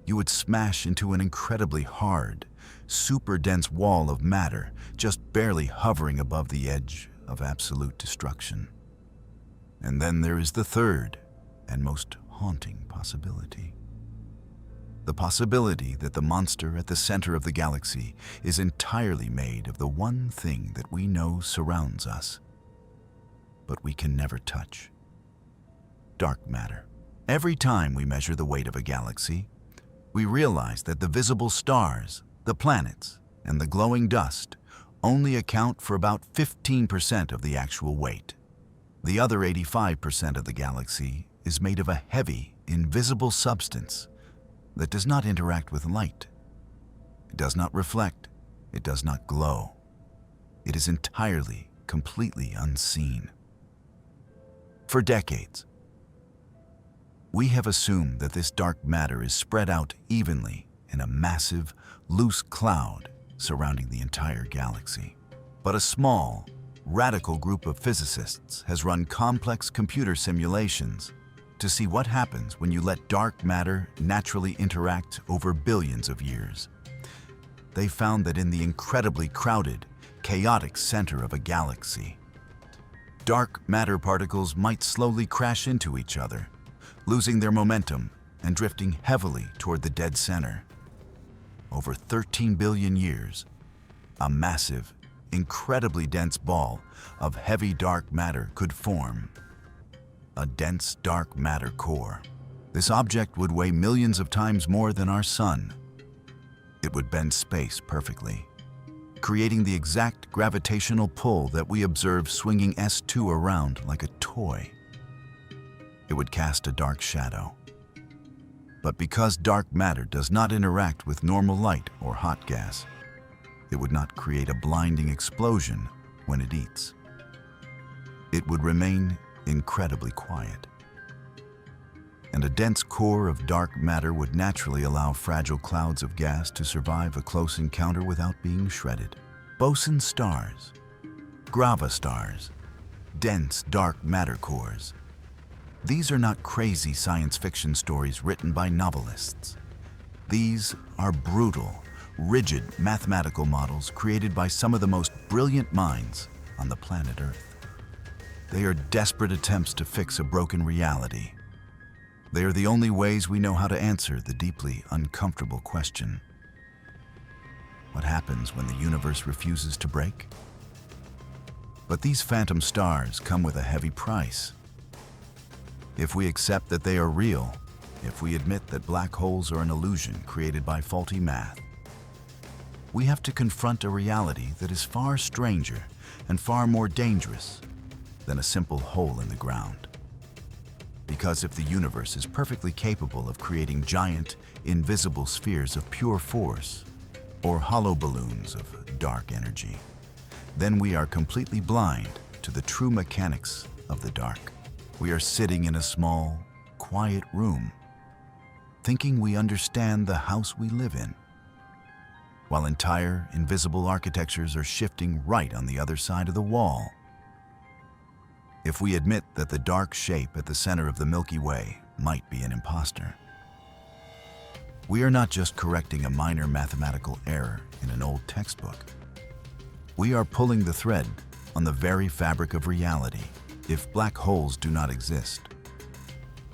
You would smash into an incredibly hard, super dense wall of matter, just barely hovering above the edge of absolute destruction. And then there is the third and most haunting possibility. The possibility that the monster at the center of the galaxy is entirely made of the one thing that we know surrounds us, but we can never touch: dark matter. Every time we measure the weight of a galaxy, we realize that the visible stars, the planets, and the glowing dust only account for about 15% of the actual weight. The other 85% of the galaxy is made of a heavy, invisible substance that does not interact with light. It does not reflect. It does not glow. It is entirely, completely unseen. For decades, we have assumed that this dark matter is spread out evenly in a massive, loose cloud surrounding the entire galaxy. But a small, radical group of physicists has run complex computer simulations to see what happens when you let dark matter naturally interact over billions of years. They found that in the incredibly crowded, chaotic center of a galaxy, dark matter particles might slowly crash into each other, losing their momentum and drifting heavily toward the dead center. Over 13 billion years, a massive, incredibly dense ball of heavy dark matter could form. A dense dark matter core. This object would weigh millions of times more than our sun. It would bend space perfectly, creating the exact gravitational pull that we observe swinging S2 around like a toy. It would cast a dark shadow. But because dark matter does not interact with normal light or hot gas, it would not create a blinding explosion when it eats. It would remain incredibly quiet. And a dense core of dark matter would naturally allow fragile clouds of gas to survive a close encounter without being shredded. Boson stars, Gravastars, dense dark matter cores. These are not crazy science fiction stories written by novelists. These are brutal, rigid mathematical models created by some of the most brilliant minds on the planet Earth. They are desperate attempts to fix a broken reality. They are the only ways we know how to answer the deeply uncomfortable question: what happens when the universe refuses to break? But these phantom stars come with a heavy price. If we accept that they are real, if we admit that black holes are an illusion created by faulty math, we have to confront a reality that is far stranger and far more dangerous than a simple hole in the ground. Because if the universe is perfectly capable of creating giant, invisible spheres of pure force, or hollow balloons of dark energy, then we are completely blind to the true mechanics of the dark. We are sitting in a small, quiet room, thinking we understand the house we live in, while entire, invisible architectures are shifting right on the other side of the wall. If we admit that the dark shape at the center of the Milky Way might be an imposter, we are not just correcting a minor mathematical error in an old textbook. We are pulling the thread on the very fabric of reality. If black holes do not exist,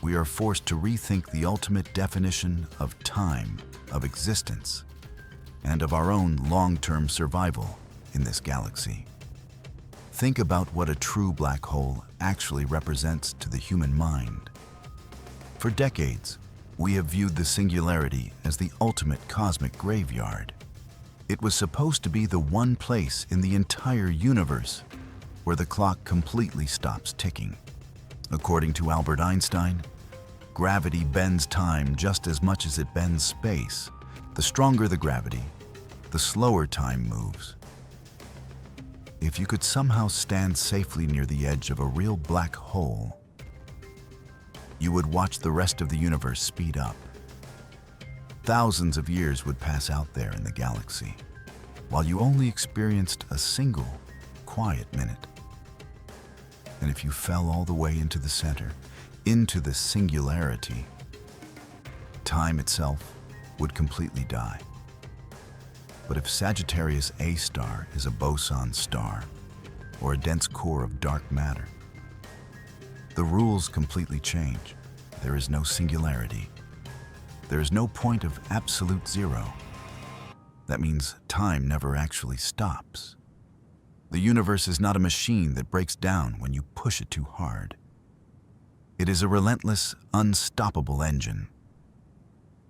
we are forced to rethink the ultimate definition of time, of existence, and of our own long-term survival in this galaxy. Think about what a true black hole actually represents to the human mind. For decades, we have viewed the singularity as the ultimate cosmic graveyard. It was supposed to be the one place in the entire universe where the clock completely stops ticking. According to Albert Einstein, gravity bends time just as much as it bends space. The stronger the gravity, the slower time moves. If you could somehow stand safely near the edge of a real black hole, you would watch the rest of the universe speed up. Thousands of years would pass out there in the galaxy, while you only experienced a single, quiet minute. And if you fell all the way into the center, into the singularity, time itself would completely die. But if Sagittarius A star is a Boson star, or a dense core of dark matter, the rules completely change. There is no singularity. There is no point of absolute zero. That means time never actually stops. The universe is not a machine that breaks down when you push it too hard. It is a relentless, unstoppable engine.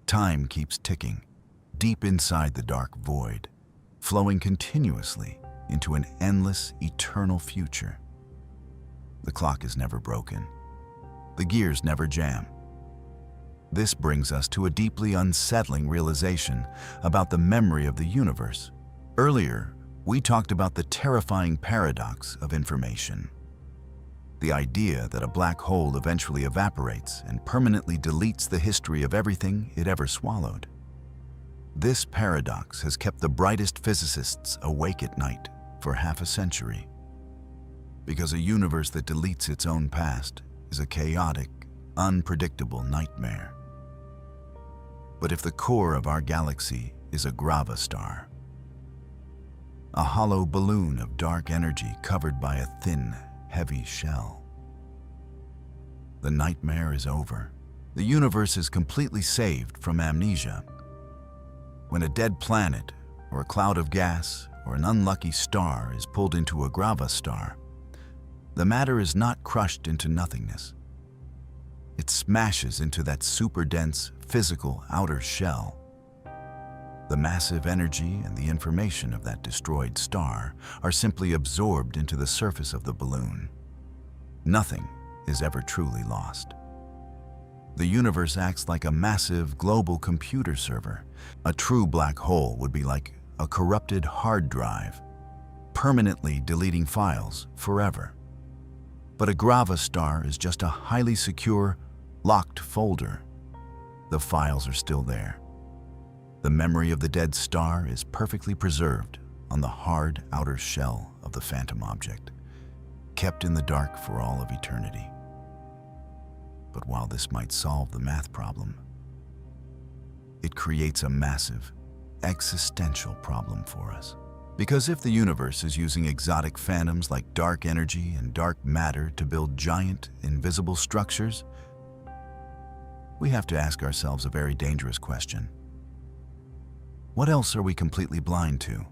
Time keeps ticking, deep inside the dark void, flowing continuously into an endless, eternal future. The clock is never broken. The gears never jam. This brings us to a deeply unsettling realization about the memory of the universe. Earlier, we talked about the terrifying paradox of information. The idea that a black hole eventually evaporates and permanently deletes the history of everything it ever swallowed. This paradox has kept the brightest physicists awake at night for half a century. Because a universe that deletes its own past is a chaotic, unpredictable nightmare. But if the core of our galaxy is a Gravastar, a hollow balloon of dark energy covered by a thin, heavy shell, the nightmare is over. The universe is completely saved from amnesia. When a dead planet, or a cloud of gas, or an unlucky star is pulled into a Gravastar, the matter is not crushed into nothingness. It smashes into that super-dense, physical outer shell. The massive energy and the information of that destroyed star are simply absorbed into the surface of the balloon. Nothing is ever truly lost. The universe acts like a massive global computer server. A true black hole would be like a corrupted hard drive, permanently deleting files forever. But a Gravastar is just a highly secure, locked folder. The files are still there. The memory of the dead star is perfectly preserved on the hard outer shell of the phantom object, kept in the dark for all of eternity. But while this might solve the math problem, it creates a massive, existential problem for us. Because if the universe is using exotic phantoms like dark energy and dark matter to build giant, invisible structures, we have to ask ourselves a very dangerous question. What else are we completely blind to?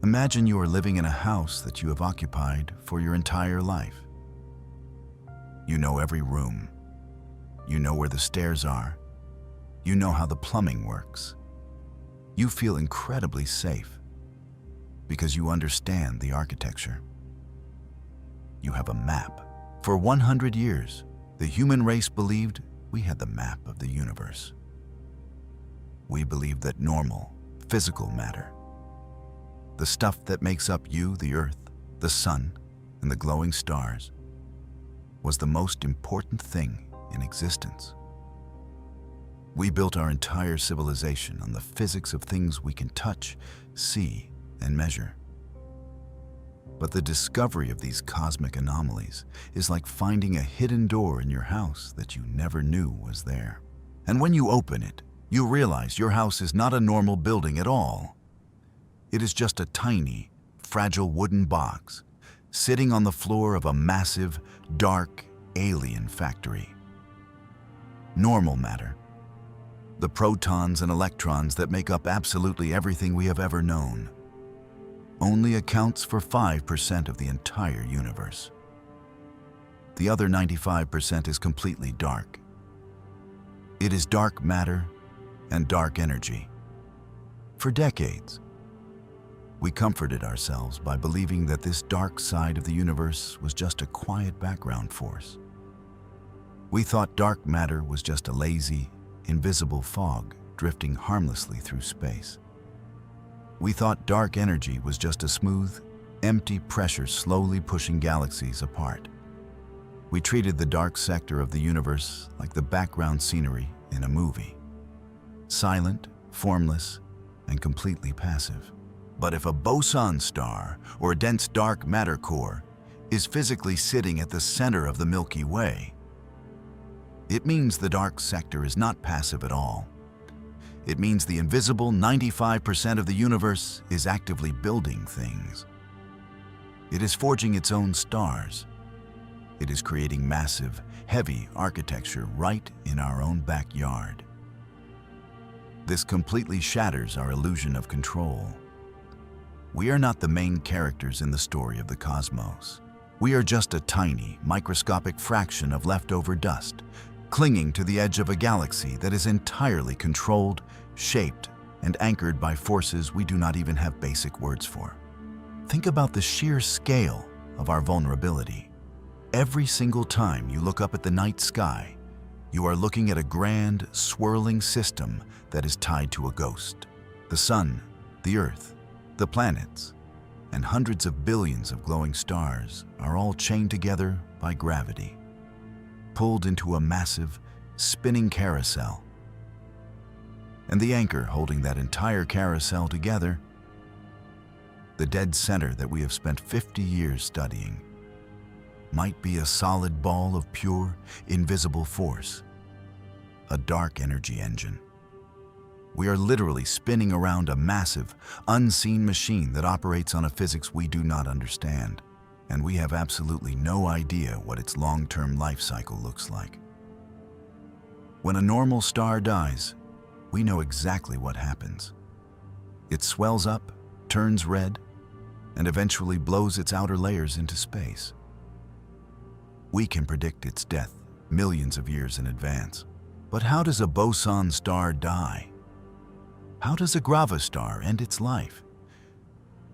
Imagine you are living in a house that you have occupied for your entire life. You know every room. You know where the stairs are. You know how the plumbing works. You feel incredibly safe because you understand the architecture. You have a map. For 100 years, the human race believed we had the map of the universe. We believed that normal, physical matter, the stuff that makes up you, the earth, the sun, and the glowing stars, was the most important thing in existence. We built our entire civilization on the physics of things we can touch, see, and measure. But the discovery of these cosmic anomalies is like finding a hidden door in your house that you never knew was there. And when you open it, you realize your house is not a normal building at all. It is just a tiny, fragile wooden box sitting on the floor of a massive, dark, alien factory. Normal matter, the protons and electrons that make up absolutely everything we have ever known, only accounts for 5% of the entire universe. The other 95% is completely dark. It is dark matter and dark energy. For decades, we comforted ourselves by believing that this dark side of the universe was just a quiet background force. We thought dark matter was just a lazy, invisible fog drifting harmlessly through space. We thought dark energy was just a smooth, empty pressure slowly pushing galaxies apart. We treated the dark sector of the universe like the background scenery in a movie. Silent, formless, and completely passive. But if a Boson Star, or a dense dark matter core, is physically sitting at the center of the Milky Way, it means the dark sector is not passive at all. It means the invisible 95% of the universe is actively building things. It is forging its own stars. It is creating massive, heavy architecture right in our own backyard. This completely shatters our illusion of control. We are not the main characters in the story of the cosmos. We are just a tiny, microscopic fraction of leftover dust, clinging to the edge of a galaxy that is entirely controlled, shaped, and anchored by forces we do not even have basic words for. Think about the sheer scale of our vulnerability. Every single time you look up at the night sky, You are looking at a grand, swirling system that is tied to a ghost. The sun, the earth, the planets, and hundreds of billions of glowing stars are all chained together by gravity, pulled into a massive, spinning carousel. And the anchor holding that entire carousel together, the dead center that we have spent 50 years studying, might be a solid ball of pure, invisible force, a dark energy engine. We are literally spinning around a massive, unseen machine that operates on a physics we do not understand, and we have absolutely no idea what its long-term life cycle looks like. When a normal star dies, we know exactly what happens. It swells up, turns red, and eventually blows its outer layers into space. We can predict its death millions of years in advance. But how does a Boson Star die? How does a Gravastar end its life?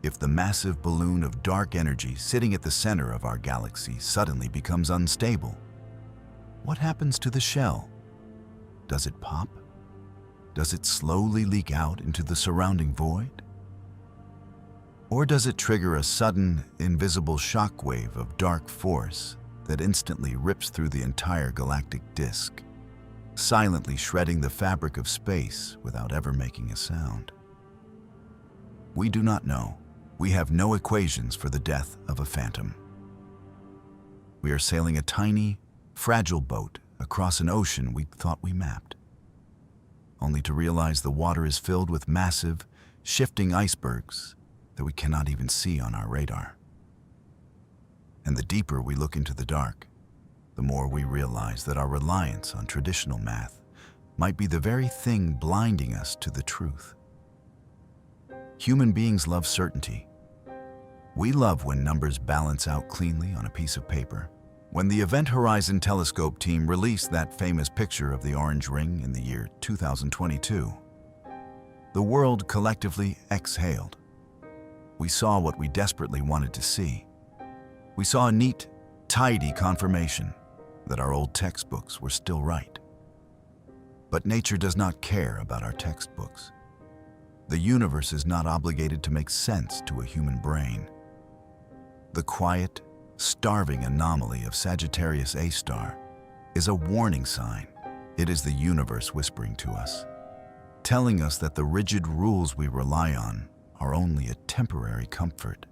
If the massive balloon of dark energy sitting at the center of our galaxy suddenly becomes unstable, what happens to the shell? Does it pop? Does it slowly leak out into the surrounding void? Or does it trigger a sudden, invisible shockwave of dark force that instantly rips through the entire galactic disk, silently shredding the fabric of space without ever making a sound? We do not know. We have no equations for the death of a phantom. We are sailing a tiny, fragile boat across an ocean we thought we mapped, only to realize the water is filled with massive, shifting icebergs that we cannot even see on our radar. And the deeper we look into the dark, the more we realize that our reliance on traditional math might be the very thing blinding us to the truth. Human beings love certainty. We love when numbers balance out cleanly on a piece of paper. When the Event Horizon Telescope team released that famous picture of the orange ring in the year 2022, the world collectively exhaled. We saw what we desperately wanted to see. We saw a neat, tidy confirmation that our old textbooks were still right. But nature does not care about our textbooks. The universe is not obligated to make sense to a human brain. The quiet, starving anomaly of Sagittarius A star is a warning sign. It is the universe whispering to us, telling us that the rigid rules we rely on are only a temporary comfort.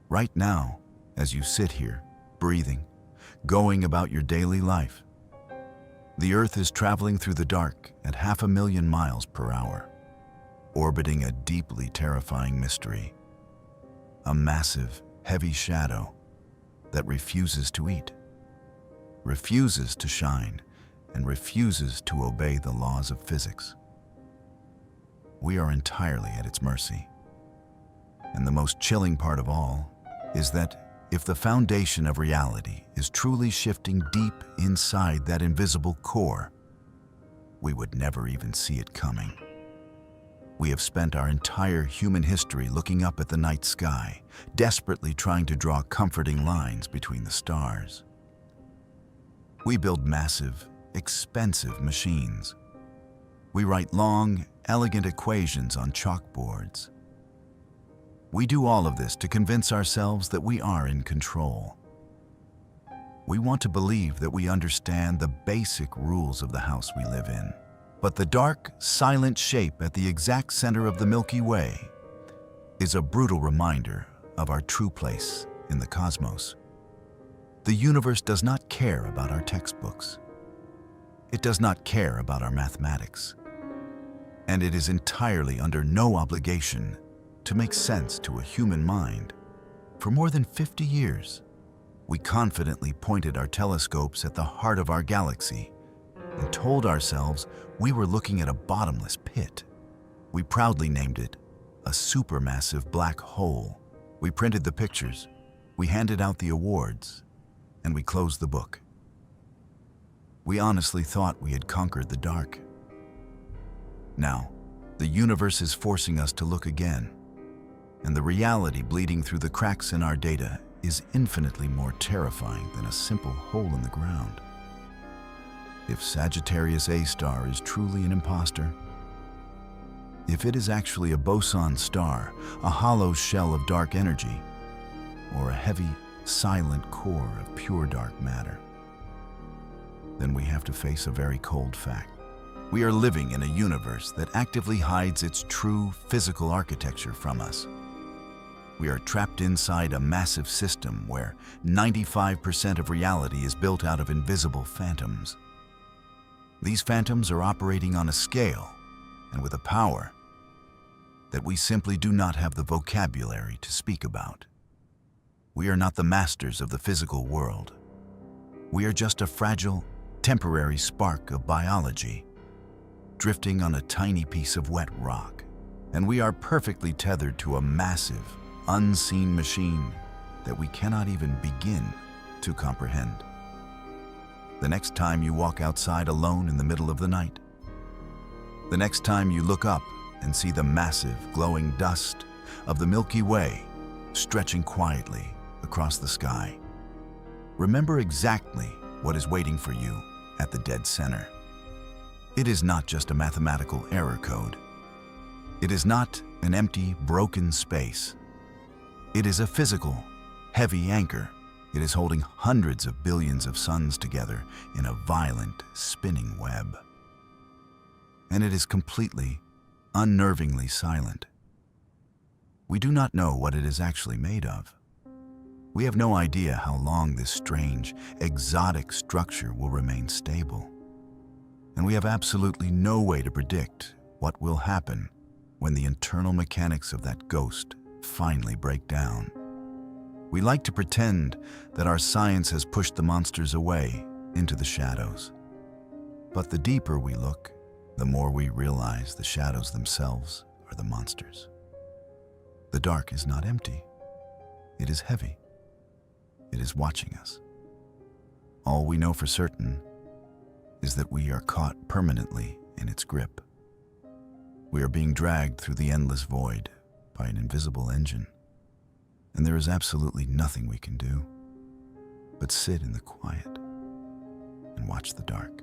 Right now, as you sit here, breathing, going about your daily life, the Earth is traveling through the dark at 500,000 miles per hour, orbiting a deeply terrifying mystery, a massive, heavy shadow that refuses to eat, refuses to shine, and refuses to obey the laws of physics. We are entirely at its mercy. And the most chilling part of all is that if the foundation of reality is truly shifting deep inside that invisible core, we would never even see it coming. We have spent our entire human history looking up at the night sky, desperately trying to draw comforting lines between the stars. We build massive, expensive machines. We write long, elegant equations on chalkboards. We do all of this to convince ourselves that we are in control. We want to believe that we understand the basic rules of the house we live in. But the dark, silent shape at the exact center of the Milky Way is a brutal reminder of our true place in the cosmos. The universe does not care about our textbooks. It does not care about our mathematics. And it is entirely under no obligation to make sense to a human mind. For more than 50 years, we confidently pointed our telescopes at the heart of our galaxy and told ourselves we were looking at a bottomless pit. We proudly named it a supermassive black hole. We printed the pictures, we handed out the awards, and we closed the book. We honestly thought we had conquered the dark. Now, the universe is forcing us to look again, and the reality bleeding through the cracks in our data is infinitely more terrifying than a simple hole in the ground. if Sagittarius A star is truly an imposter, if it is actually a Boson star, a hollow shell of dark energy, or a heavy, silent core of pure dark matter, then we have to face a very cold fact. We are living in a universe that actively hides its true physical architecture from us. We are trapped inside a massive system where 95% of reality is built out of invisible phantoms. These phantoms are operating on a scale and with a power that we simply do not have the vocabulary to speak about. We are not the masters of the physical world. We are just a fragile, temporary spark of biology, drifting on a tiny piece of wet rock. And we are perfectly tethered to a massive, unseen machine that we cannot even begin to comprehend. The next time you walk outside alone in the middle of the night, the next time you look up and see the massive, glowing dust of the Milky Way stretching quietly across the sky, remember exactly what is waiting for you at the dead center. It is not just a mathematical error code. It is not an empty, broken space. It is a physical, heavy anchor. It is holding hundreds of billions of suns together in a violent, spinning web. And it is completely, unnervingly silent. We do not know what it is actually made of. We have no idea how long this strange, exotic structure will remain stable. And we have absolutely no way to predict what will happen when the internal mechanics of that ghost finally break down. We like to pretend that our science has pushed the monsters away into the shadows. But the deeper we look, the more we realize the shadows themselves are the monsters. The dark is not empty. It is heavy. It is watching us. All we know for certain is that we are caught permanently in its grip. We are being dragged through the endless void by an invisible engine, and there is absolutely nothing we can do but sit in the quiet and watch the dark.